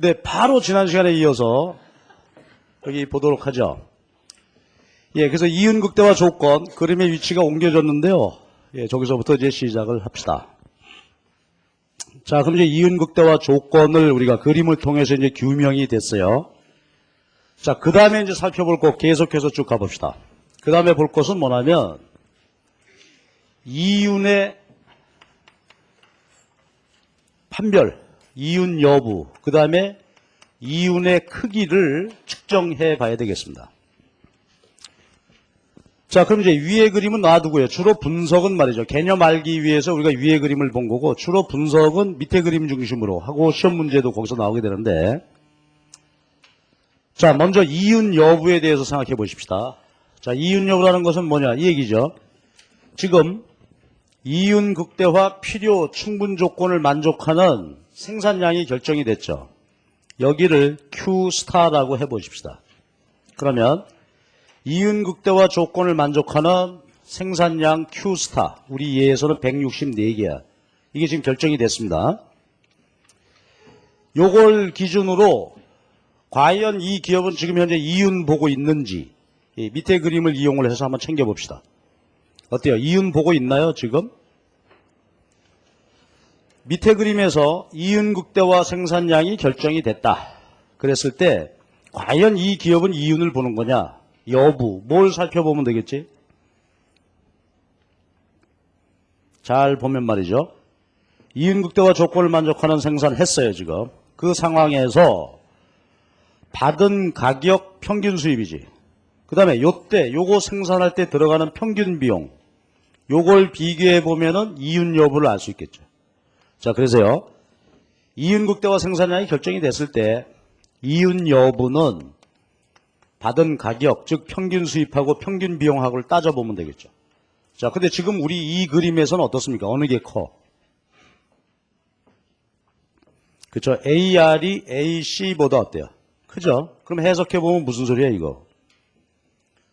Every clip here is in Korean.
네, 바로 지난 시간에 이어서 여기 보도록 하죠. 예, 그래서 이윤극대화 조건, 그림의 위치가 옮겨졌는데요. 예, 저기서부터 이제 시작을 합시다. 자, 그럼 이제 이윤극대화 조건을 우리가 그림을 통해서 이제 규명이 됐어요. 자, 그 다음에 이제 살펴볼 것 계속해서 쭉 가봅시다. 그 다음에 볼 것은 뭐냐면, 이윤의 판별, 이윤 여부, 그 다음에 이윤의 크기를 측정해 봐야 되겠습니다. 자, 그럼 이제 위의 그림은 놔두고요. 주로 분석은 말이죠. 개념 알기 위해서 우리가 위의 그림을 본 거고, 주로 분석은 밑에 그림 중심으로 하고 시험 문제도 거기서 나오게 되는데, 자, 먼저 이윤 여부에 대해서 생각해 보십시다. 자, 이윤 여부라는 것은 뭐냐? 이 얘기죠. 지금 이윤 극대화 필요 충분 조건을 만족하는 생산량이 결정이 됐죠. 여기를 Q 스타라고 해보십시다. 그러면 이윤 극대화 조건을 만족하는 생산량 Q 스타, 우리 예에서는 164개야. 이게 지금 결정이 됐습니다. 요걸 기준으로 과연 이 기업은 지금 현재 이윤 보고 있는지, 이 밑에 그림을 이용을 해서 한번 챙겨봅시다. 어때요? 이윤 보고 있나요, 지금? 밑에 그림에서 이윤 극대화 생산량이 결정이 됐다. 그랬을 때 과연 이 기업은 이윤을 보는 거냐? 여부, 뭘 살펴보면 되겠지? 잘 보면 말이죠. 이윤 극대화 조건을 만족하는 생산했어요, 지금. 그 상황에서 받은 가격 평균 수입이지. 그 다음에 요때, 요거 생산할 때 들어가는 평균 비용, 요걸 비교해 보면은 이윤 여부를 알 수 있겠죠. 자, 그래서요. 이윤 극대화 생산량이 결정이 됐을 때 이윤 여부는 받은 가격, 즉 평균 수입하고 평균 비용하고를 따져보면 되겠죠. 자, 근데 지금 우리 이 그림에서는 어떻습니까? 어느 게 커? 그렇죠. AR이 AC보다 어때요? 크죠? 그럼 해석해보면 무슨 소리야, 이거?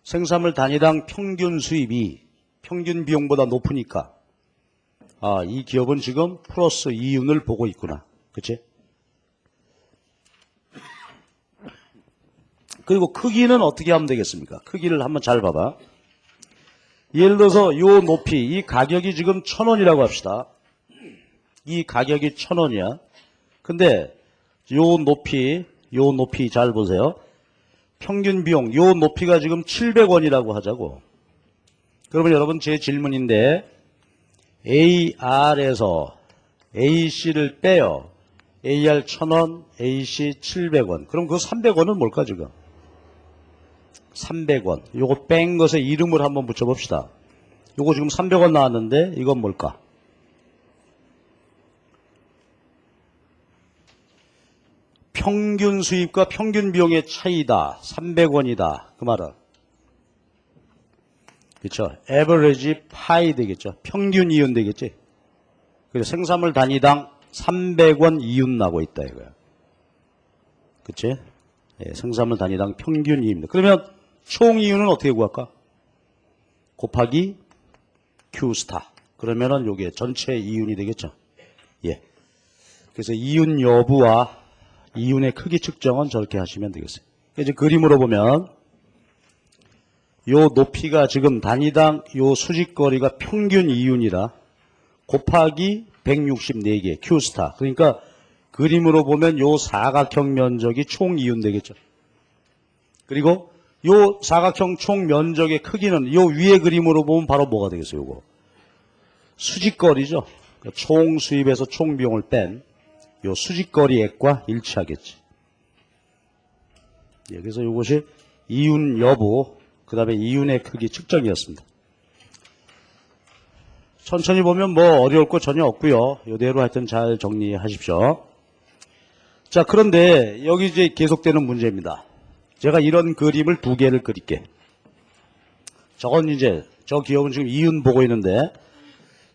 생산물 단위당 평균 수입이 평균 비용보다 높으니까 아, 이 기업은 지금 플러스 이윤을 보고 있구나. 그치? 그리고 크기는 어떻게 하면 되겠습니까? 크기를 한번 잘 봐봐. 예를 들어서 요 높이, 이 가격이 지금 1,000원이라고 합시다. 이 가격이 1,000원이야. 근데 요 높이 잘 보세요. 평균 비용, 요 높이가 지금 700원이라고 하자고. 그러면 여러분 제 질문인데 AR에서 AC를 빼요. AR 1,000원, AC 700원. 그럼 그 300원은 뭘까 지금? 300원. 요거 뺀 것에 이름을 한번 붙여봅시다. 요거 지금 300원 나왔는데 이건 뭘까? 평균 수입과 평균 비용의 차이다. 300원이다. 그 말은. 그렇죠. average pie 되겠죠. 평균 이윤 되겠지. 그래서 생산물 단위당 300원 이윤 나고 있다 이거야. 그치? 예, 생산물 단위당 평균 이윤입니다. 그러면 총 이윤은 어떻게 구할까? 곱하기 Q 스타. 그러면은 요게 전체 이윤이 되겠죠. 예. 그래서 이윤 여부와 이윤의 크기 측정은 저렇게 하시면 되겠어요. 이제 그림으로 보면 요 높이가 지금 단위당 요 수직거리가 평균 이윤이라 곱하기 164개 Q스타. 그러니까 그림으로 보면 요 사각형 면적이 총 이윤 되겠죠. 그리고 요 사각형 총 면적의 크기는 요 위에 그림으로 보면 바로 뭐가 되겠어요, 요거? 수직거리죠. 그러니까 총 수입에서 총 비용을 뺀 요 수직거리액과 일치하겠지. 예, 그래서 요것이 이윤 여부, 그 다음에 이윤의 크기 측정이었습니다. 천천히 보면 뭐 어려울 거 전혀 없고요. 이대로 하여튼 잘 정리하십시오. 자, 그런데 여기 이제 계속되는 문제입니다. 제가 이런 그림을 두 개를 그릴게. 저건 이제 저 기업은 지금 이윤 보고 있는데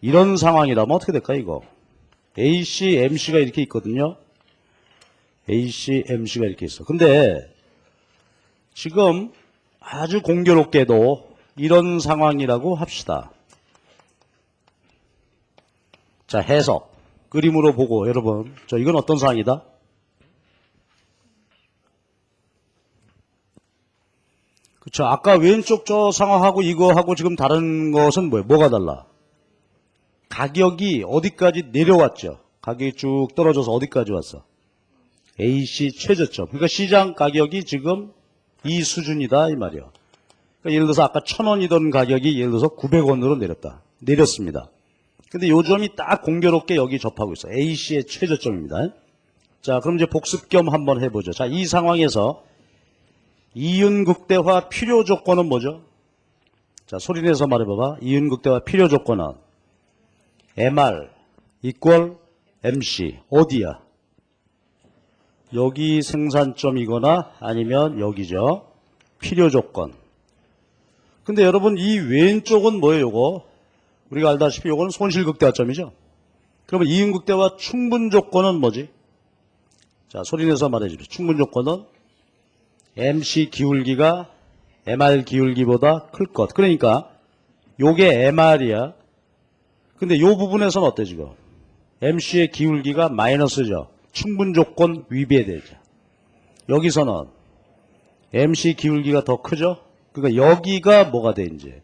이런 상황이라면 어떻게 될까 이거? AC, MC가 이렇게 있거든요. AC, MC가 이렇게 있어. 근데 지금 아주 공교롭게도 이런 상황이라고 합시다. 자, 해석. 그림으로 보고 여러분, 이건 어떤 상황이다? 그쵸. 아까 왼쪽 저 상황하고 이거하고 지금 다른 것은 뭐예요? 뭐가 달라? 가격이 어디까지 내려왔죠? 가격이 쭉 떨어져서 어디까지 왔어? AC 최저점. 그러니까 시장 가격이 지금 이 수준이다 이 말이에요. 그러니까 예를 들어서 아까 1,000원이던 가격이 예를 들어서 900원으로 내렸습니다. 근데 요점이 딱 공교롭게 여기 접하고 있어. AC의 최저점입니다. 자, 그럼 이제 복습 겸 한번 해보죠. 자, 이 상황에서 이윤극대화 필요 조건은 뭐죠? 자, 소리내서 말해봐봐. 이윤극대화 필요 조건은 MR equal MC. 어디야? 여기 생산점이거나 아니면 여기죠. 필요 조건. 근데 여러분 이 왼쪽은 뭐예요, 요거? 우리가 알다시피 요거는 손실극대화점이죠. 그러면 이윤극대화 충분 조건은 뭐지? 자, 소리내서 말해주죠. 충분 조건은 MC 기울기가 MR 기울기보다 클 것. 그러니까 요게 MR이야. 근데 요 부분에서는 어때 지금? MC의 기울기가 마이너스죠. 충분 조건 위배되죠. 여기서는 MC 기울기가 더 크죠. 그러니까 여기가 뭐가 돼 이제?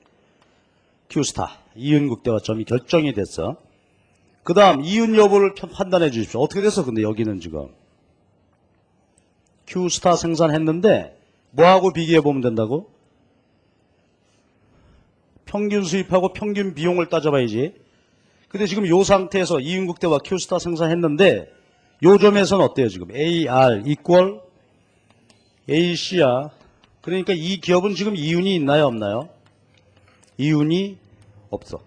Q스타 이윤극대화점이 결정이 됐어. 그 다음 이윤 여부를 판단해 주십시오. 어떻게 됐어? 근데 여기는 지금 Q스타 생산했는데 뭐하고 비교해 보면 된다고? 평균 수입하고 평균 비용을 따져봐야지. 근데 지금 이 상태에서 이윤극대화 Q스타 생산했는데 요 점에서는 어때요 지금? AR equal AC야. 그러니까 이 기업은 지금 이윤이 있나요 없나요? 이윤이 없어.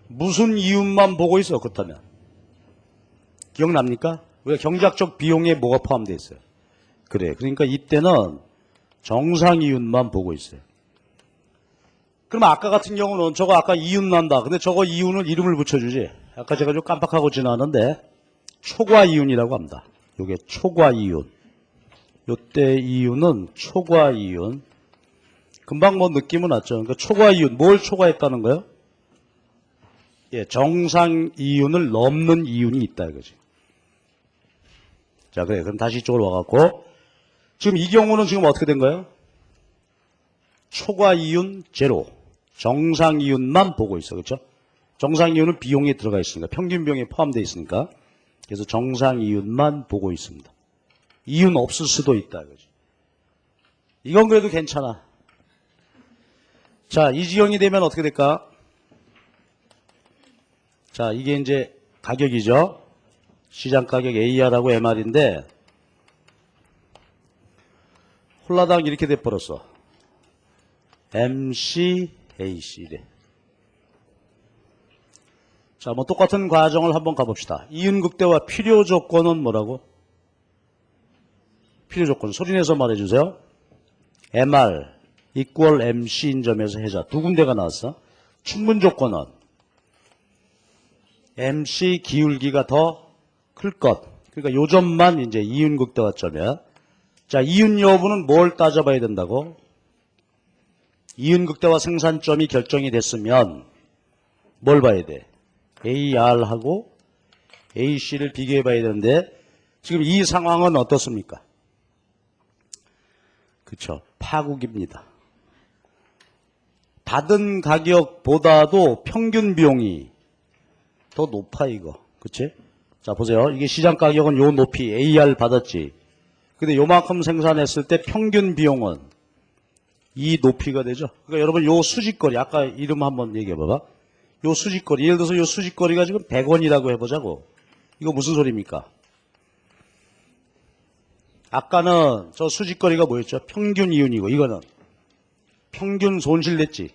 무슨 이윤만 보고 있어 그렇다면? 기억납니까? 우리가 경제학적 비용에 뭐가 포함되어 있어요? 그래. 그러니까 이때는 정상 이윤만 보고 있어요. 그럼 아까 같은 경우는 저거 아까 이윤 난다. 근데 저거 이윤을 이름을 붙여주지. 아까 제가 좀 깜빡하고 지나갔는데 초과 이윤이라고 합니다. 요게 초과 이윤. 요때 이윤은 초과 이윤. 금방 뭐 느낌은 왔죠. 그러니까 초과 이윤. 뭘 초과했다는 거예요? 예, 정상 이윤을 넘는 이윤이 있다 이거지. 자, 그래. 그럼 다시 이쪽으로 와갖고 지금 이 경우는 지금 어떻게 된 거예요? 초과 이윤 제로. 정상 이윤만 보고 있어. 그렇죠? 정상 이윤은 비용에 들어가 있으니까. 평균 비용에 포함되어 있으니까. 그래서 정상 이윤만 보고 있습니다. 이윤 없을 수도 있다. 이거지. 이건 그래도 괜찮아. 자, 이 지경이 되면 어떻게 될까? 자, 이게 이제 가격이죠. 시장 가격 AR하고 MR인데 홀라당 이렇게 돼버렸어. MC, AC래. 자, 뭐 똑같은 과정을 한번 가봅시다. 이윤극대화 필요 조건은 뭐라고? 필요 조건 소리내서 말해주세요. MR equal MC인 점에서 해자. 두 군데가 나왔어. 충분 조건은 MC 기울기가 더 클 것. 그러니까 요 점만 이제 이윤극대화점이야. 자, 이윤 여부는 뭘 따져봐야 된다고? 이윤극대화 생산점이 결정이 됐으면 뭘 봐야 돼? AR하고 AC를 비교해 봐야 되는데 지금 이 상황은 어떻습니까? 그쵸. 파국입니다. 받은 가격보다도 평균 비용이 더 높아 이거. 그치? 자, 보세요. 이게 시장 가격은 요 높이 AR 받았지. 근데 요만큼 생산했을 때 평균 비용은 이 높이가 되죠. 그러니까 여러분 요 수직거리 아까 이름 한번 얘기해 봐봐. 요 수직거리 예를 들어서 요 수직거리가 지금 100원이라고 해보자고. 이거 무슨 소리입니까? 아까는 저 수직거리가 뭐였죠? 평균 이윤이고 이거는 평균 손실 냈지.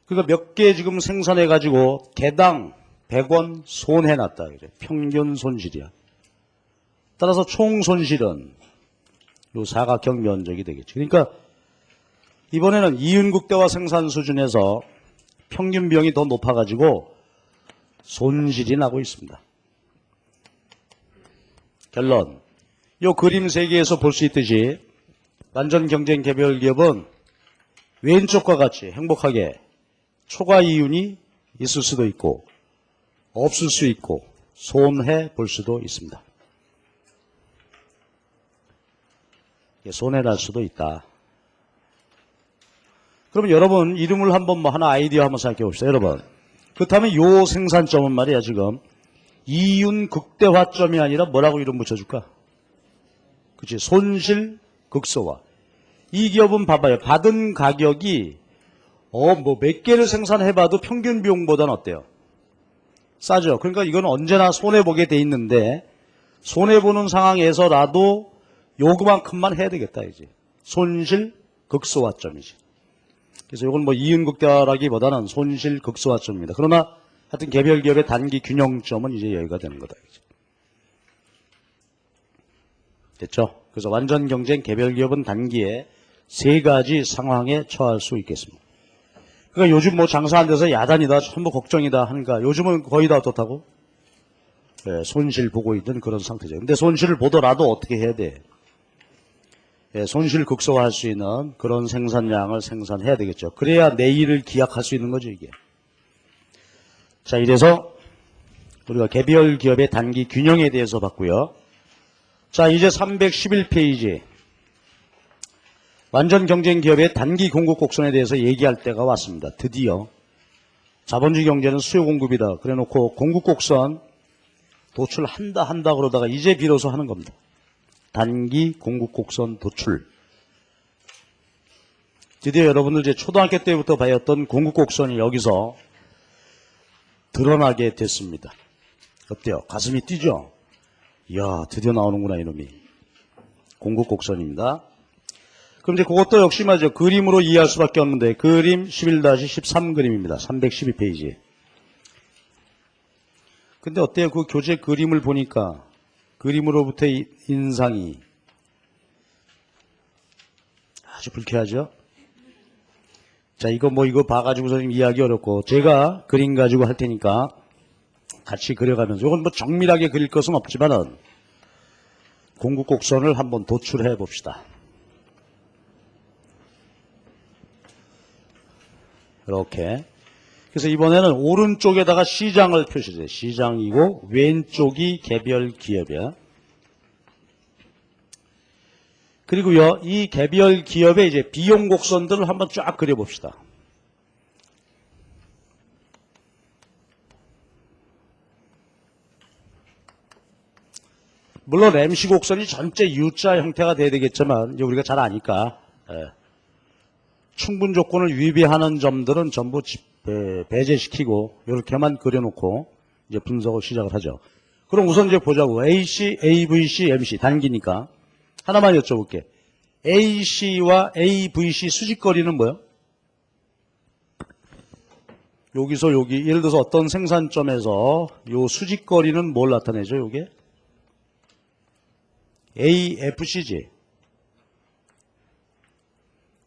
그러니까 몇 개 지금 생산해 가지고 개당 100원 손해났다. 그래. 평균 손실이야. 따라서 총 손실은 요 사각형 면적이 되겠지. 그러니까 이번에는 이윤극대화 생산 수준에서 평균 비용이 더 높아가지고 손실이 나고 있습니다. 결론. 요 그림 세 개에서 볼 수 있듯이 완전 경쟁 개별 기업은 왼쪽과 같이 행복하게 초과 이윤이 있을 수도 있고 없을 수 있고 손해 볼 수도 있습니다. 손해 날 수도 있다. 그러면 여러분 이름을 한번 뭐 하나 아이디어 한번 생각해 봅시다. 여러분. 그렇다면 요 생산점은 말이야 지금 이윤 극대화점이 아니라 뭐라고 이름 붙여줄까? 그치? 손실 극소화. 이 기업은 봐봐요. 받은 가격이 뭐 몇 개를 생산해봐도 평균 비용보다는 어때요? 싸죠. 그러니까 이건 언제나 손해보게 돼 있는데 손해보는 상황에서라도 요그만큼만 해야 되겠다 이제. 손실 극소화점이지. 그래서 이건 뭐 이윤 극대화라기보다는 손실 극소화점입니다. 그러나 하여튼 개별 기업의 단기 균형점은 이제 여기가 되는 거다. 이제. 됐죠? 그래서 완전 경쟁 개별 기업은 단기에 세 가지 상황에 처할 수 있겠습니다. 그러니까 요즘 뭐 장사 안 돼서 야단이다, 전부 걱정이다 하니까 요즘은 거의 다 어떻다고? 예, 손실 보고 있는 그런 상태죠. 근데 손실을 보더라도 어떻게 해야 돼? 예, 손실 극소화할 수 있는 그런 생산량을 생산해야 되겠죠. 그래야 내일을 기약할 수 있는 거죠, 이게. 자, 이래서 우리가 개별 기업의 단기 균형에 대해서 봤고요. 자, 이제 311페이지. 완전 경쟁 기업의 단기 공급 곡선에 대해서 얘기할 때가 왔습니다. 드디어. 자본주의 경제는 수요 공급이다. 그래 놓고 공급 곡선 도출한다 그러다가 이제 비로소 하는 겁니다. 단기 공급 곡선 도출. 드디어 여러분들 이제 초등학교 때부터 배웠던 공급 곡선이 여기서 드러나게 됐습니다. 어때요? 가슴이 뛰죠? 이야, 드디어 나오는구나 이놈이. 공급 곡선입니다. 그럼 이제 그것도 역시 맞죠. 그림으로 이해할 수밖에 없는데 그림 11-13 그림입니다. 312페이지. 근데 어때요? 그 교재 그림을 보니까 그림으로부터 인상이 아주 불쾌하죠? 자, 이거 봐가지고 선생님 이해하기 어렵고 제가 그림 가지고 할 테니까 같이 그려가면서 이건 뭐 정밀하게 그릴 것은 없지만은 공급 곡선을 한번 도출해 봅시다. 이렇게. 그래서 이번에는 오른쪽에다가 시장을 표시해요. 시장이고 왼쪽이 개별 기업이야. 그리고요, 이 개별 기업의 이제 비용 곡선들을 한번 쫙 그려봅시다. 물론 MC 곡선이 전체 U자 형태가 돼야 되겠지만 이제 우리가 잘 아니까 충분 조건을 위배하는 점들은 전부 배제시키고 이렇게만 그려놓고 이제 분석을 시작을 하죠. 그럼 우선 이제 보자고. AC, AVC, MC 단기니까 하나만 여쭤볼게. AC와 AVC 수직거리는 뭐예요? 여기서 여기 예를 들어서 어떤 생산점에서 요 수직거리는 뭘 나타내죠? 요게 AFC지.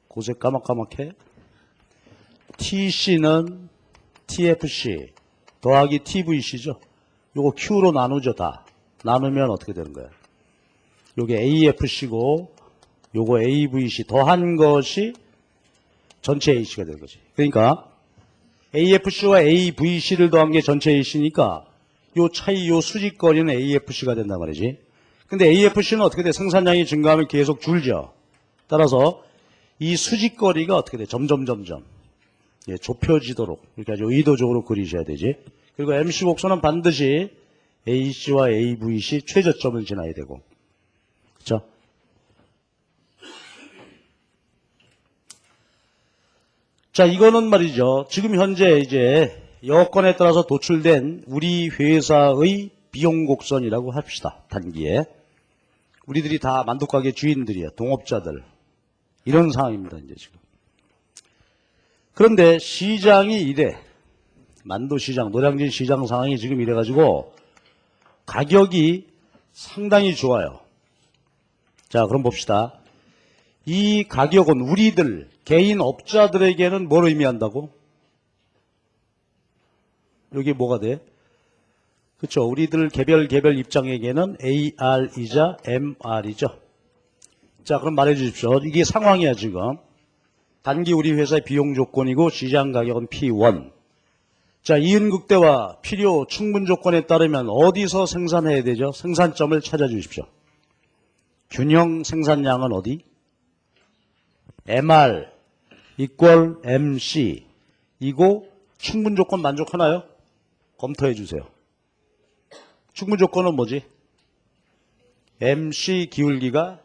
고세 까맣까맣게. TC는 TFC 더하기 TVC죠. 요거 Q로 나누죠. 다 나누면 어떻게 되는 거예요? 요게 AFC고 요거 AVC 더한 것이 전체 AC가 되는 거지. 그러니까 AFC와 AVC를 더한 게 전체 AC니까 요 차이, 요 수직거리는 AFC가 된단 말이지. 근데 AFC는 어떻게 돼? 생산량이 증가하면 계속 줄죠. 따라서 이 수직거리가 어떻게 돼? 점점 예, 좁혀지도록 이렇게 아주 의도적으로 그리셔야 되지. 그리고 MC 곡선은 반드시 AC와 AVC 최저점을 지나야 되고, 그렇죠? 자, 이거는 말이죠. 지금 현재 이제 여건에 따라서 도출된 우리 회사의 비용 곡선이라고 합시다. 단기에. 우리들이 다 만두가게 주인들이야. 동업자들. 이런 상황입니다. 이제 지금. 그런데 시장이 이래. 만두시장, 노량진 시장 상황이 지금 이래가지고 가격이 상당히 좋아요. 자, 그럼 봅시다. 이 가격은 우리들, 개인 업자들에게는 뭘 의미한다고? 여기 뭐가 돼? 그렇죠. 우리들 개별 입장에게는 AR이자 MR이죠. 자, 그럼 말해 주십시오. 이게 상황이야, 지금. 단기 우리 회사의 비용 조건이고 시장 가격은 P1. 자, 이윤극대화 필요 충분 조건에 따르면 어디서 생산해야 되죠? 생산점을 찾아 주십시오. 균형 생산량은 어디? MR. equal MC. 이거 충분 조건 만족하나요? 검토해 주세요. 충분 조건은 뭐지? MC 기울기가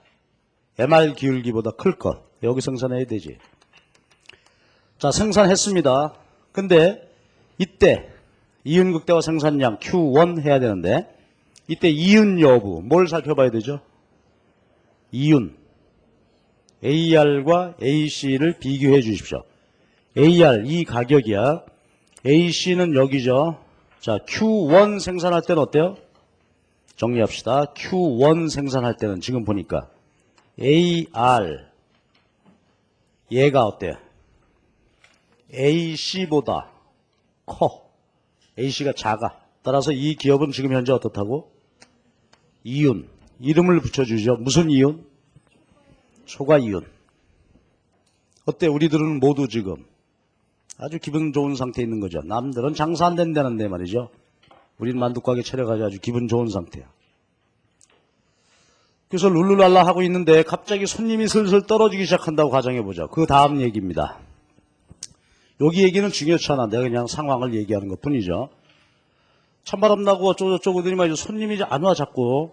MR 기울기보다 클 것. 여기 생산해야 되지. 자, 생산했습니다. 근데 이때 이윤극대화 생산량 Q1 해야 되는데 이때 이윤 여부 뭘 살펴봐야 되죠? 이윤 AR과 AC를 비교해 주십시오. AR 이 가격이야. AC는 여기죠. 자, Q1 생산할 때는 어때요? 정리합시다. Q1 생산할 때는 지금 보니까 AR 얘가 어때요? AC보다 커. AC가 작아. 따라서 이 기업은 지금 현재 어떻다고? 이윤. 이름을 붙여주죠. 무슨 이윤? 초과 이윤. 어때? 우리들은 모두 지금 아주 기분 좋은 상태에 있는 거죠. 남들은 장사 안 된다는데 말이죠. 우린 만두가게 차려가지고 아주 기분 좋은 상태야. 그래서 룰루랄라 하고 있는데 갑자기 손님이 슬슬 떨어지기 시작한다고 가정해보자. 그 다음 얘기입니다. 여기 얘기는 중요치 않아. 내가 그냥 상황을 얘기하는 것 뿐이죠. 찬바람 나고 어쩌고저쩌고 그러더니 말이죠. 손님이 이제 안 와 자꾸.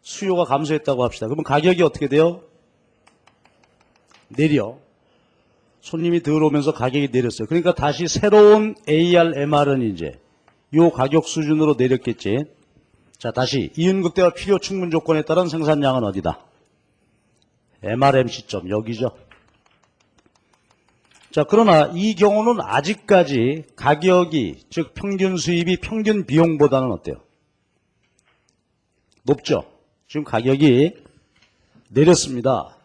수요가 감소했다고 합시다. 그러면 가격이 어떻게 돼요? 내려. 손님이 덜 오면서 가격이 내렸어요. 그러니까 다시 새로운 AR, MR은 이제 요 가격 수준으로 내렸겠지. 자, 다시 이윤극대화 필요 충분 조건에 따른 생산량은 어디다? MRMC점 여기죠. 자, 그러나 이 경우는 아직까지 가격이 즉 평균 수입이 평균 비용보다는 어때요? 높죠. 지금 가격이 내렸습니다.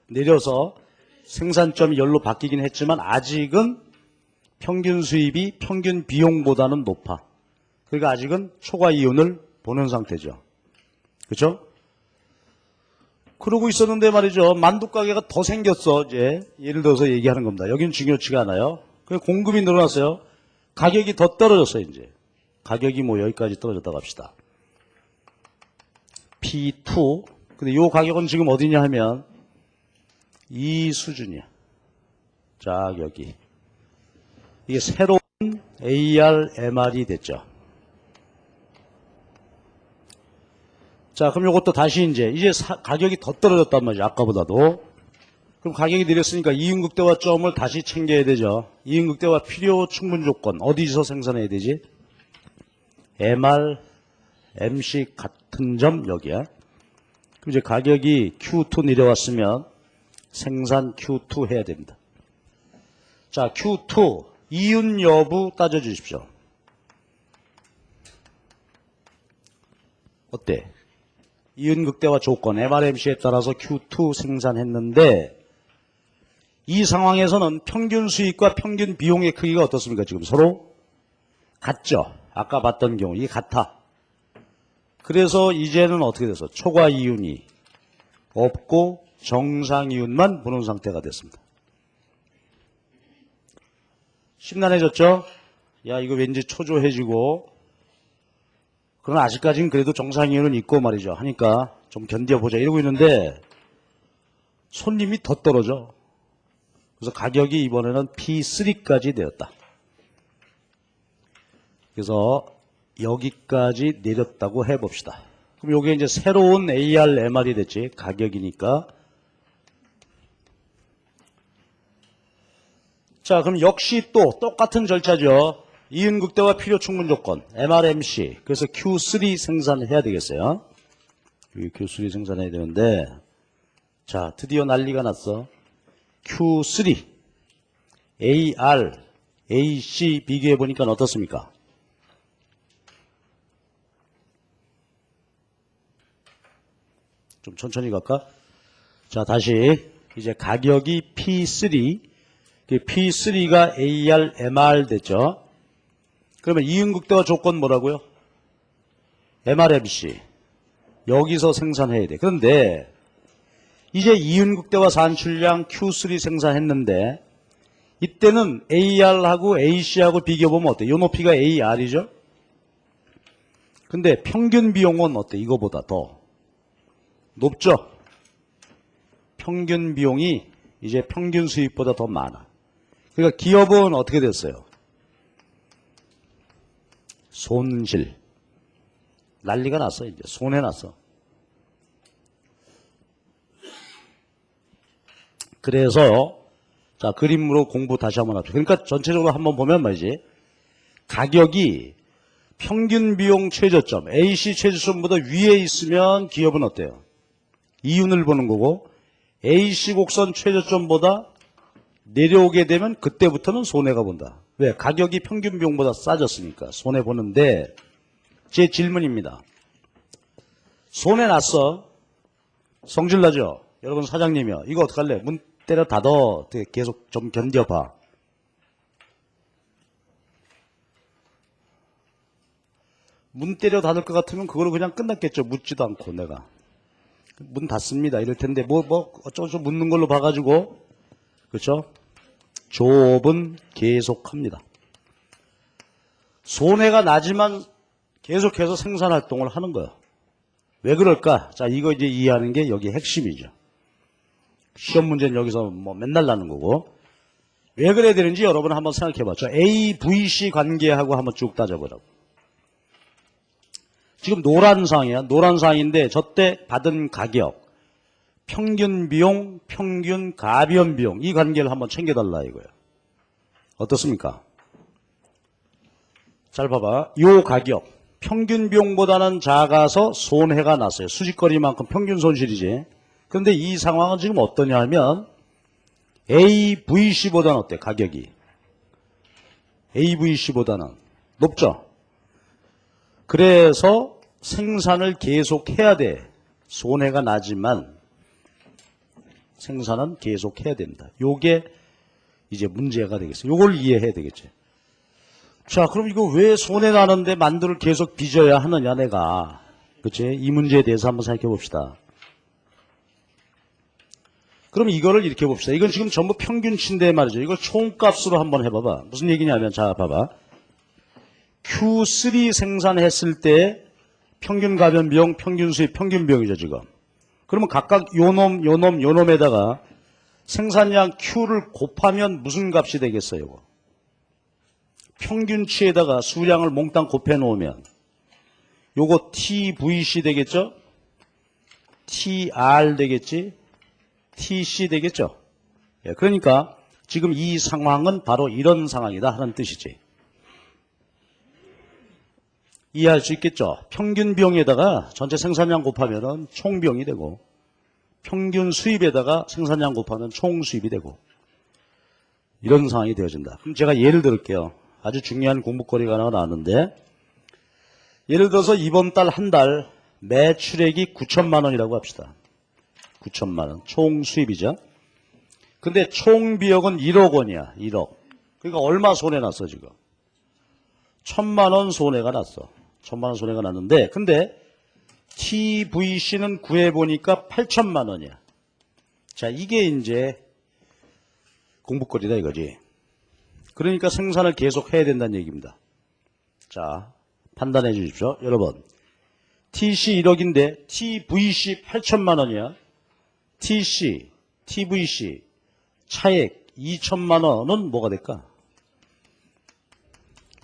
내려서 생산점이 열로 바뀌긴 했지만 아직은 평균 수입이 평균 비용보다는 높아. 그러니까 아직은 초과 이윤을 보는 상태죠. 그렇죠? 그러고 있었는데 말이죠. 만두 가게가 더 생겼어. 이제 예를 들어서 얘기하는 겁니다. 여기는 중요치가 않아요. 공급이 늘어났어요. 가격이 더 떨어졌어요. 이제 가격이 뭐 여기까지 떨어졌다고 합시다. P2. 근데 이 가격은 지금 어디냐 하면 이 수준이야. 자, 여기. 이게 새로운 AR, MR이 됐죠. 자, 그럼 이것도 다시 이제 가격이 더 떨어졌단 말이죠. 아까보다도. 그럼 가격이 내렸으니까 이윤극대화 점을 다시 챙겨야 되죠. 이윤극대화 필요 충분 조건. 어디서 생산해야 되지? MR, MC 같은 점 여기야. 그럼 이제 가격이 Q2 내려왔으면 생산 Q2 해야 됩니다. 자, Q2 이윤 여부 따져주십시오. 어때? 이윤극대화 조건 MRMC에 따라서 Q2 생산했는데 이 상황에서는 평균 수익과 평균 비용의 크기가 어떻습니까? 지금 서로 같죠? 아까 봤던 경우 이게 같아. 그래서 이제는 어떻게 돼서 초과 이윤이 없고 정상 이윤만 보는 상태가 됐습니다. 심란해졌죠? 야, 이거 왠지 초조해지고 그러나 아직까지는 그래도 정상 이윤은 있고 말이죠. 하니까 좀 견뎌보자 이러고 있는데 손님이 더 떨어져. 그래서 가격이 이번에는 P3까지 내렸다. 그래서 여기까지 내렸다고 해봅시다. 그럼 이게 이제 새로운 AR, MR이 됐지. 가격이니까. 자, 그럼 역시 또 똑같은 절차죠. 이윤극대화 필요 충분 조건 MRMC. 그래서 Q3 생산해야 되겠어요. 여기 Q3 생산해야 되는데 자, 드디어 난리가 났어. Q3 AR, AC 비교해 보니까 어떻습니까? 좀 천천히 갈까? 자, 다시 이제 가격이 P3, P3가 AR, MR 됐죠? 그러면 이윤극대화 조건 뭐라고요? MRMC. 여기서 생산해야 돼. 그런데 이제 이윤극대화 산출량 Q3 생산했는데 이때는 AR하고 AC하고 비교해보면 어때? 요 높이가 AR이죠? 근데 평균 비용은 어때? 이거보다 더 높죠? 평균 비용이 이제 평균 수익보다 더 많아. 그러니까 기업은 어떻게 됐어요? 손실. 난리가 났어, 이제. 손해 났어. 그래서, 자, 그림으로 공부 다시 한번 합시다. 그러니까 전체적으로 한번 보면 말이지. 가격이 평균 비용 최저점, AC 최저점보다 위에 있으면 기업은 어때요? 이윤을 보는 거고, AC 곡선 최저점보다 내려오게 되면 그때부터는 손해가 본다. 왜? 가격이 평균 비용보다 싸졌으니까 손해 보는데, 제 질문입니다. 손해 났어. 성질 나죠? 여러분 사장님이요. 이거 어떡할래? 문 때려 닫어. 계속 좀 견뎌봐. 문 때려 닫을 것 같으면 그걸로 그냥 끝났겠죠. 묻지도 않고 내가. 문 닫습니다. 이럴 텐데 어쩌고저쩌고 묻는 걸로 봐가지고 그렇죠? 조업은 계속합니다. 손해가 나지만 계속해서 생산활동을 하는 거예요. 왜 그럴까? 자, 이거 이제 이해하는 게 여기 핵심이죠. 시험 문제는 여기서 뭐 맨날 나는 거고. 왜 그래야 되는지 여러분 한번 생각해 봤죠. A, VC 관계하고 한번 쭉 따져보라고. 지금 노란 상이야. 노란 상인데 저때 받은 가격, 평균 비용, 평균 가변 비용 이 관계를 한번 챙겨달라 이거예요. 어떻습니까? 잘 봐봐. 요 가격 평균 비용보다는 작아서 손해가 났어요. 수직거리만큼 평균 손실이지. 그런데 이 상황은 지금 어떠냐 하면 AVC보다는 어때? 가격이 AVC보다는 높죠. 그래서 생산을 계속해야 돼. 손해가 나지만 생산은 계속해야 된다. 요게 이제 문제가 되겠어요. 요걸 이해해야 되겠지. 자, 그럼 이거 왜 손해 나는데 만두를 계속 빚어야 하느냐 내가. 그치? 이 문제에 대해서 한번 생각해 봅시다. 그럼 이거를 이렇게 봅시다. 이건 지금 전부 평균치인데 말이죠. 이걸 총값으로 한번 해봐봐. 무슨 얘기냐면 자 봐봐. Q3 생산했을 때 평균 가변 비용, 평균 수입, 평균 비용이죠 지금. 그러면 각각 요놈에다가 생산량 Q를 곱하면 무슨 값이 되겠어요? 이거? 평균치에다가 수량을 몽땅 곱해 놓으면 요거 TVC 되겠죠? TR 되겠지? TC 되겠죠? 예, 그러니까 지금 이 상황은 바로 이런 상황이다 하는 뜻이지. 이해할 수 있겠죠? 평균 비용에다가 전체 생산량 곱하면 총 비용이 되고 평균 수입에다가 생산량 곱하면 총 수입이 되고 이런 상황이 되어진다. 그럼 제가 예를 들을게요. 아주 중요한 공부거리가 하나 나왔는데 예를 들어서 이번 달 한 달 매출액이 9천만 원이라고 합시다. 9천만 원. 총 수입이죠. 근데 총 비용은 1억 원이야. 1억. 그러니까 얼마 손해 났어 지금? 1,000만 원 손해가 났어. 1,000만 원 손해가 났는데 근데 TVC는 구해보니까 8천만 원이야. 자, 이게 이제 공부거리다 이거지. 그러니까 생산을 계속 해야 된다는 얘기입니다. 자, 판단해 주십시오. 여러분, TC 1억인데 TVC 8천만 원이야. TC, TVC 차액 2천만 원은 뭐가 될까?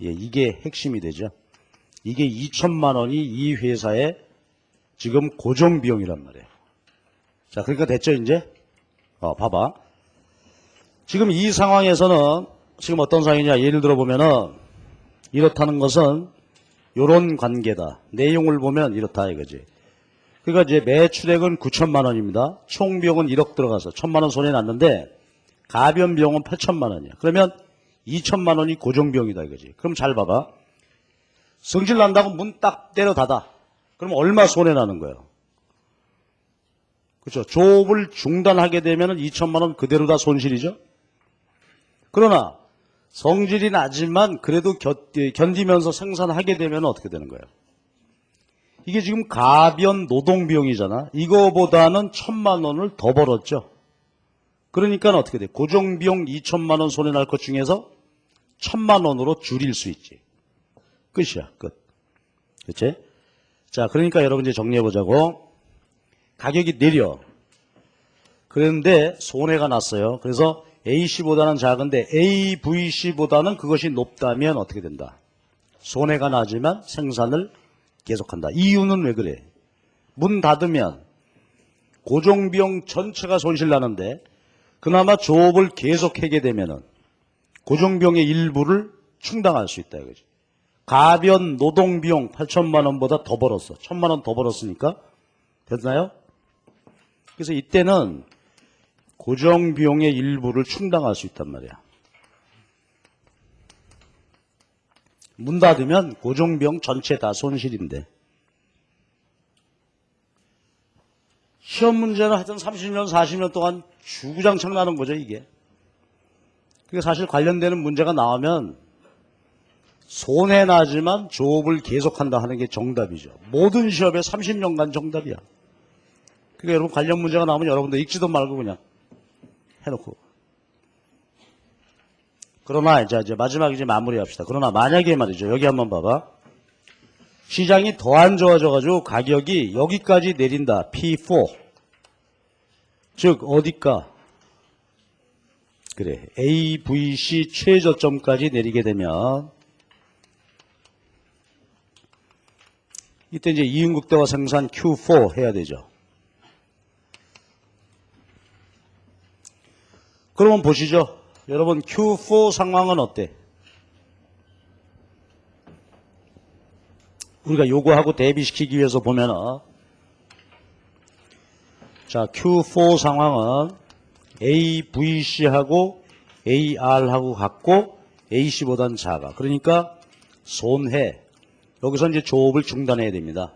예, 이게 핵심이 되죠. 이게 2천만 원이 이 회사의 지금 고정 비용이란 말이에요. 자, 그러니까 됐죠, 이제? 봐봐. 지금 이 상황에서는 지금 어떤 상황이냐? 예를 들어 보면은 이렇다는 것은 이런 관계다. 내용을 보면 이렇다 이거지. 그러니까 이제 매출액은 9천만 원입니다. 총 비용은 1억 들어가서 1,000만 원 손해 났는데 가변 비용은 8천만 원이야. 그러면 2천만 원이 고정 비용이다 이거지. 그럼 잘 봐봐. 성질 난다고 문 딱 때려 닫아. 그럼 얼마 손해 나는 거예요? 그렇죠. 조업을 중단하게 되면 2천만 원 그대로 다 손실이죠. 그러나 성질이 나지만 그래도 견디면서 생산하게 되면 어떻게 되는 거예요? 이게 지금 가변 노동 비용이잖아. 이거보다는 1,000만 원을 더 벌었죠. 그러니까 어떻게 돼? 고정 비용 2천만 원 손해 날 것 중에서 1,000만 원으로 줄일 수 있지. 끝이야. 끝. 그치? 자, 그러니까 여러분 이제 정리해 보자고. 가격이 내려. 그런데 손해가 났어요. 그래서 AC보다는 작은데 AVC보다는 그것이 높다면 어떻게 된다? 손해가 나지만 생산을 계속한다. 이유는 왜 그래? 문 닫으면 고정비용 전체가 손실나는데 그나마 조업을 계속하게 되면은 고정비용의 일부를 충당할 수 있다 이거지. 가변 노동비용 8천만 원보다 더 벌었어. 1,000만 원 더 벌었으니까 됐나요? 그래서 이때는 고정비용의 일부를 충당할 수 있단 말이야. 문 닫으면 고정비용 전체 다 손실인데. 시험 문제는 하여튼 30년, 40년 동안 주구장창 나는 거죠, 이게. 그게 사실 관련되는 문제가 나오면 손해나지만 조업을 계속한다 하는 게 정답이죠. 모든 시험에 30년간 정답이야. 그러니까 여러분 관련 문제가 나오면 여러분들 읽지도 말고 그냥 해놓고. 그러나 이제 마지막 이제 마무리합시다. 그러나 만약에 말이죠. 여기 한번 봐봐. 시장이 더 안 좋아져가지고 가격이 여기까지 내린다. P4. 즉 어디까? 그래. AVC 최저점까지 내리게 되면 이때 이제 이윤국대와 생산 Q4 해야 되죠. 그러면 보시죠. 여러분 Q4 상황은 어때? 우리가 요거하고 대비시키기 위해서 보면은 자 Q4 상황은 AVC하고 AR하고 같고 AC보다는 작아. 그러니까 손해. 여기서 이제 조업을 중단해야 됩니다.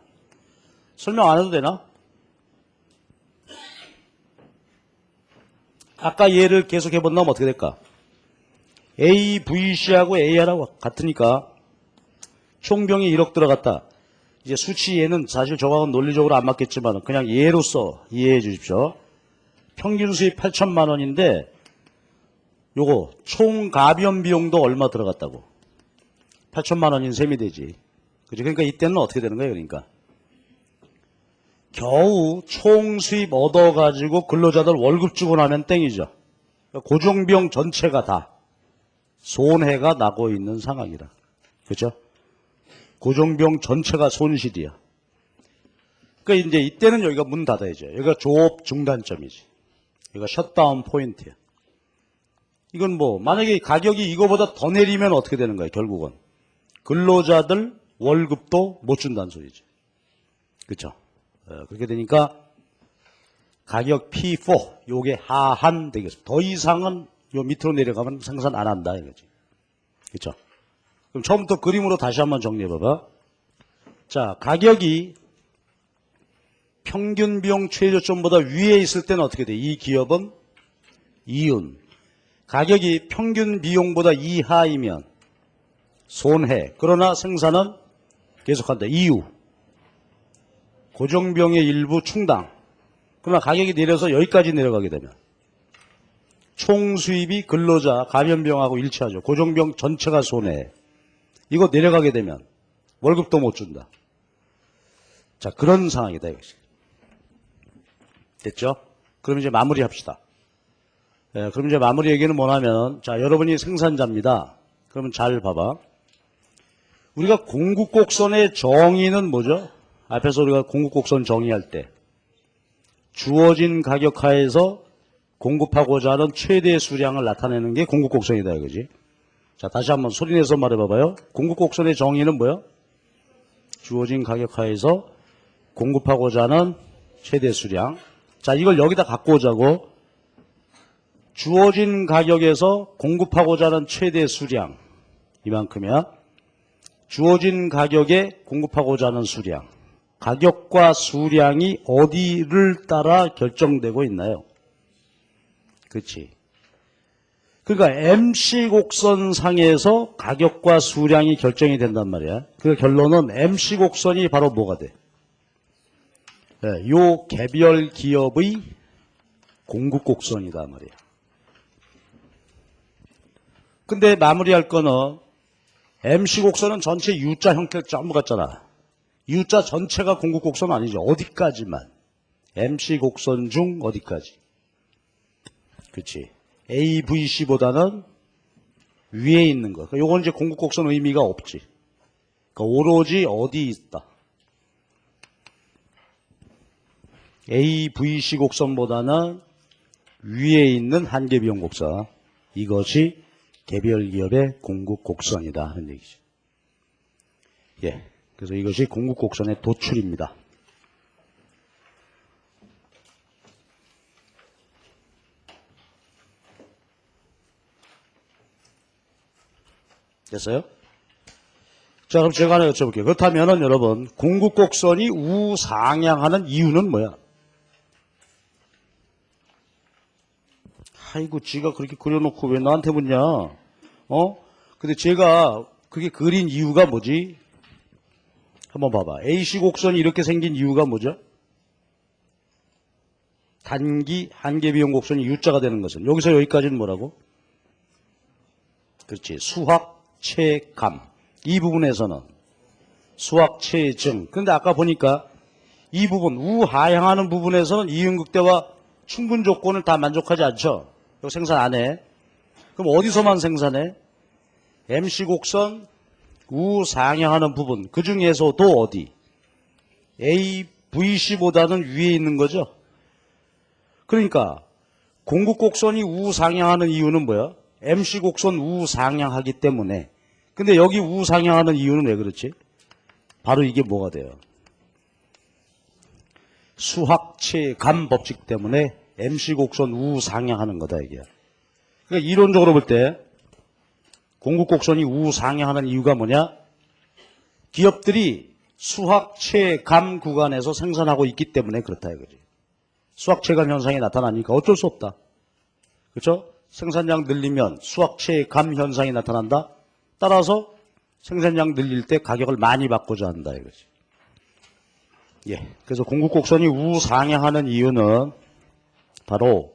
설명 안 해도 되나? 아까 얘를 계속 해본다면 어떻게 될까? AVC하고 AR하고 같으니까 총병이 1억 들어갔다. 이제 수치 얘는 사실 저하고는 논리적으로 안 맞겠지만 그냥 예로서 이해해 주십시오. 평균 수입 8천만 원인데 요거 총 가변 비용도 얼마 들어갔다고? 8천만 원인 셈이 되지. 그죠? 그러니까 이때는 어떻게 되는 거예요? 그러니까 겨우 총 수입 얻어가지고 근로자들 월급 주고 나면 땡이죠. 고정비용 전체가 다 손해가 나고 있는 상황이라. 그죠? 고정비용 전체가 손실이야. 그러니까 이제 이때는 여기가 문 닫아야죠. 여기가 조업 중단점이지. 여기가 셧다운 포인트야. 이건 뭐 만약에 가격이 이거보다 더 내리면 어떻게 되는 거야? 결국은 근로자들 월급도 못 준다는 소리죠. 그렇죠? 그렇게 되니까 가격 P4 요게 하한 되겠습니다. 더 이상은 요 밑으로 내려가면 생산 안 한다 이거지. 그렇죠? 그럼 처음부터 그림으로 다시 한번 정리해 봐봐. 자, 가격이 평균 비용 최저점보다 위에 있을 때는 어떻게 돼? 이 기업은 이윤. 가격이 평균 비용보다 이하이면 손해. 그러나 생산은 계속한다. 이유. 고정비용의 일부 충당. 그러나 가격이 내려서 여기까지 내려가게 되면 총 수입이 근로자 가변비용하고 일치하죠. 고정비용 전체가 손해. 이거 내려가게 되면 월급도 못 준다. 자, 그런 상황이다 이것이. 됐죠? 그럼 이제 마무리합시다. 그럼 이제 마무리 얘기는 뭐냐면, 자, 여러분이 생산자입니다. 그러면 잘 봐봐. 우리가 공급곡선의 정의는 뭐죠? 앞에서 우리가 공급곡선 정의할 때 주어진 가격 하에서 공급하고자 하는 최대 수량을 나타내는 게 공급곡선이다 이거지. 자, 다시 한번 소리내서 말해봐봐요. 공급곡선의 정의는 뭐요? 주어진 가격 하에서 공급하고자 하는 최대 수량. 자, 이걸 여기다 갖고 오자고. 주어진 가격에서 공급하고자 하는 최대 수량 이만큼이야. 주어진 가격에 공급하고자 하는 수량. 가격과 수량이 어디를 따라 결정되고 있나요? 그렇지. 그러니까 MC 곡선 상에서 가격과 수량이 결정이 된단 말이야. 그 결론은 MC 곡선이 바로 뭐가 돼? 요 개별 기업의 공급 곡선이다 말이야. 근데 마무리할 거는 MC 곡선은 전체 U자 형태를 전부 같잖아. U자 전체가 공급 곡선 아니죠. 어디까지만. MC 곡선 중 어디까지. 그렇지. AVC보다는 위에 있는 거. 요건 이제 공급곡선 의미가 없지. 그러니까 오로지 어디 있다. AVC 곡선보다는 위에 있는 한계비용 곡선. 이것이 개별 기업의 공급 곡선이다 하는 얘기죠. 예. 그래서 이것이 공급 곡선의 도출입니다. 됐어요? 자, 그럼 제가 하나 여쭤볼게요. 그렇다면은 여러분, 공급 곡선이 우상향하는 이유는 뭐야? 아이고, 지가 그렇게 그려놓고 왜 나한테 묻냐? 근데 제가 그게 그린 이유가 뭐지? 한번 봐봐. AC 곡선이 이렇게 생긴 이유가 뭐죠? 단기 한계비용 곡선이 U자가 되는 것은 여기서 여기까지는 뭐라고? 그렇지. 수학, 체감. 이 부분에서는 수학, 체증. 근데 아까 보니까 이 부분, 우하향하는 부분에서는 이윤극대와 충분 조건을 다 만족하지 않죠? 이거 생산 안 해. 그럼 어디서만 생산해? MC 곡선 우상향하는 부분. 그 중에서도 어디? A, VC보다는 위에 있는 거죠? 그러니까 공급 곡선이 우상향하는 이유는 뭐야? MC 곡선 우상향하기 때문에. 근데 여기 우상향하는 이유는 왜 그렇지? 바로 이게 뭐가 돼요? 수학체감 법칙 때문에 MC 곡선 우상향하는 거다 이게. 그러니까 이론적으로 볼 때 공급 곡선이 우상향하는 이유가 뭐냐? 기업들이 수학체감 구간에서 생산하고 있기 때문에 그렇다 이거지. 수학체감 현상이 나타나니까 어쩔 수 없다. 그렇죠? 생산량 늘리면 수학체감 현상이 나타난다. 따라서 생산량 늘릴 때 가격을 많이 받고자 한다 이거지. 예. 그래서 공급 곡선이 우상향하는 이유는 바로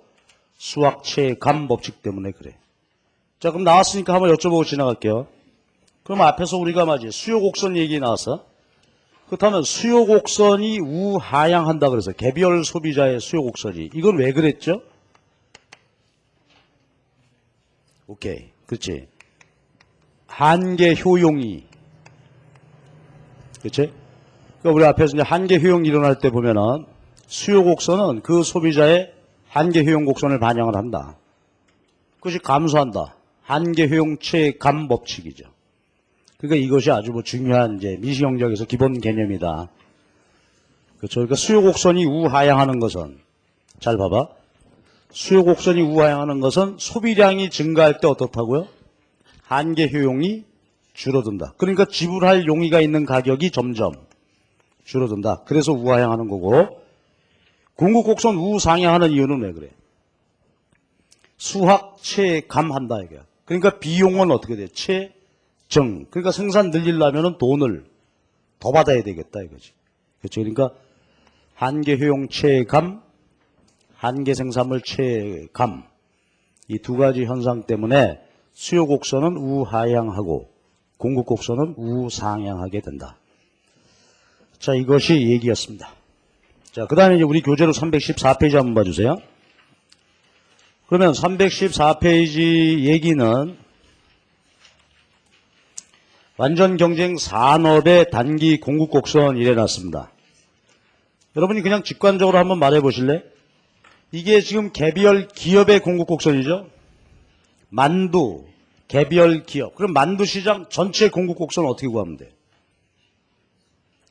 수학체감 법칙 때문에 그래. 자, 그럼 나왔으니까 한번 여쭤보고 지나갈게요. 그럼 앞에서 우리가 말이지 수요 곡선 얘기 나왔어. 그렇다면 수요 곡선이 우하향한다 그래서 개별 소비자의 수요 곡선이 이건 왜 그랬죠? 오케이. 그렇지. 한계 효용이. 그렇지? 그러니까 우리 앞에서 이제 한계 효용이 일어날 때 보면은 수요 곡선은 그 소비자의 한계 효용 곡선을 반영을 한다. 그것이 감소한다. 한계 효용체 감 법칙이죠. 그러니까 이것이 아주 뭐 중요한 이제 미시경제학에서 기본 개념이다. 그렇죠. 그러니까 수요 곡선이 우하향하는 것은 잘 봐봐. 수요 곡선이 우하향하는 것은 소비량이 증가할 때 어떻다고요? 한계 효용이 줄어든다. 그러니까 지불할 용의가 있는 가격이 점점 줄어든다. 그래서 우하향하는 거고 공급 곡선 우상향하는 이유는 왜 그래? 수학 체감한다 이게. 그러니까 비용은 어떻게 돼? 체증. 그러니까 생산 늘리려면은 돈을 더 받아야 되겠다 이거지. 그렇죠. 그러니까 한계 효용 체감, 한계 생산물 체감. 이 두 가지 현상 때문에 수요 곡선은 우하향하고 공급 곡선은 우상향하게 된다. 자, 이것이 얘기였습니다. 자, 그 다음에 이제 우리 교재로 314페이지 한번 봐주세요. 그러면 314페이지 얘기는 완전 경쟁 산업의 단기 공급 곡선 이래 놨습니다. 여러분이 그냥 직관적으로 한번 말해 보실래? 이게 지금 개별 기업의 공급 곡선이죠? 만두, 개별 기업. 그럼 만두 시장 전체 공급 곡선 어떻게 구하면 돼?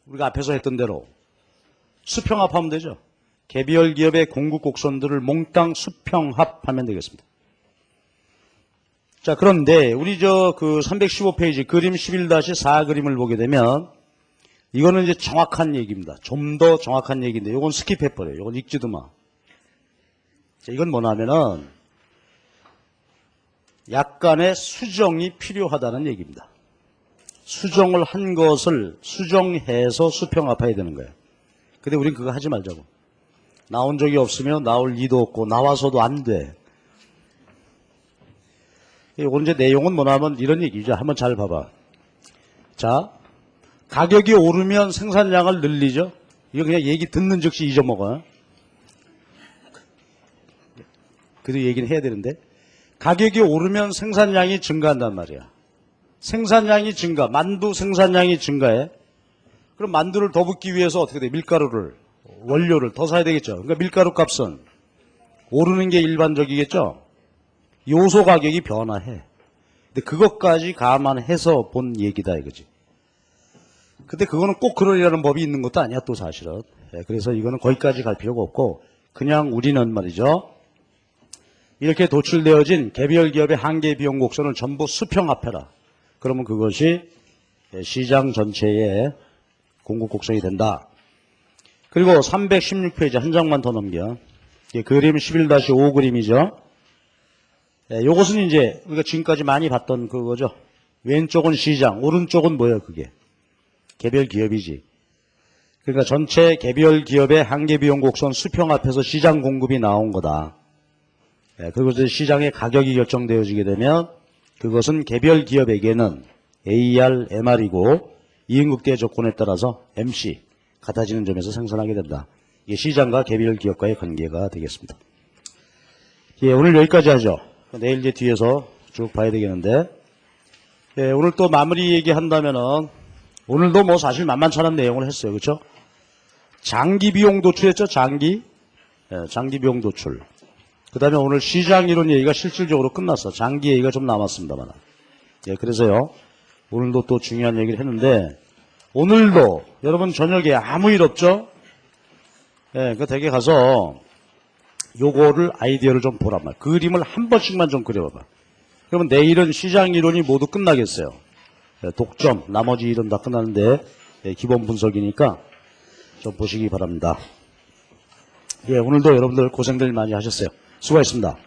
우리가 앞에서 했던 대로 수평합하면 되죠. 개별 기업의 공급 곡선들을 몽땅 수평합하면 되겠습니다. 자, 그런데 우리 그 315페이지 그림 11-4 그림을 보게 되면 이거는 이제 정확한 얘기입니다. 좀 더 정확한 얘기인데 이건 스킵해버려요. 이건 읽지도 마. 자, 이건 뭐냐면은 약간의 수정이 필요하다는 얘기입니다. 수정을 한 것을 수정해서 수평합해야 되는 거예요. 근데 우린 그거 하지 말자고. 나온 적이 없으면 나올 리도 없고 나와서도 안 돼. 이건 이제 내용은 뭐냐면 이런 얘기죠. 한번 잘 봐봐. 자, 가격이 오르면 생산량을 늘리죠. 이거 그냥 얘기 듣는 즉시 잊어먹어. 그래도 얘기는 해야 되는데. 가격이 오르면 생산량이 증가한단 말이야. 생산량이 증가, 만두 생산량이 증가해. 그럼 만두를 더 붓기 위해서 어떻게 돼? 밀가루를, 원료를 더 사야 되겠죠. 그러니까 밀가루 값은 오르는 게 일반적이겠죠. 요소 가격이 변화해. 근데 그것까지 감안해서 본 얘기다 이거지. 근데 그거는 꼭 그러리라는 법이 있는 것도 아니야 또 사실은. 그래서 이거는 거기까지 갈 필요가 없고 그냥 우리는 말이죠. 이렇게 도출되어진 개별 기업의 한계 비용 곡선을 전부 수평합해라. 그러면 그것이 시장 전체의 공급 곡선이 된다. 그리고 316페이지 한 장만 더 넘겨. 그림 11-5 그림이죠. 요것은 이제 우리가 지금까지 많이 봤던 그거죠. 왼쪽은 시장, 오른쪽은 뭐예요 그게? 개별 기업이지. 그러니까 전체 개별 기업의 한계 비용 곡선 수평 앞에서 시장 공급이 나온 거다. 그리고 이제 시장의 가격이 결정되어지게 되면 그것은 개별 기업에게는 AR, MR이고 이인극대 조건에 따라서 MC 같아지는 점에서 생산하게 된다. 이게 시장과 개별 기업과의 관계가 되겠습니다. 오늘 여기까지 하죠. 내일 이제 뒤에서 쭉 봐야 되겠는데 오늘 또 마무리 얘기한다면은 오늘도 뭐 사실 만만찮은 내용을 했어요. 그렇죠? 장기 비용 도출했죠. 장기 비용 도출. 그 다음에 오늘 시장 이론 얘기가 실질적으로 끝났어. 장기 얘기가 좀 남았습니다만. 그래서요. 오늘도 또 중요한 얘기를 했는데, 오늘도 여러분 저녁에 아무 일 없죠? 그 댁에 가서 요거를 아이디어를 좀 보란 말. 그림을 한 번씩만 좀 그려봐봐. 그러면 내일은 시장 이론이 모두 끝나겠어요. 독점, 나머지 일은 다 끝나는데, 기본 분석이니까 좀 보시기 바랍니다. 오늘도 여러분들 고생들 많이 하셨어요. 수고하셨습니다.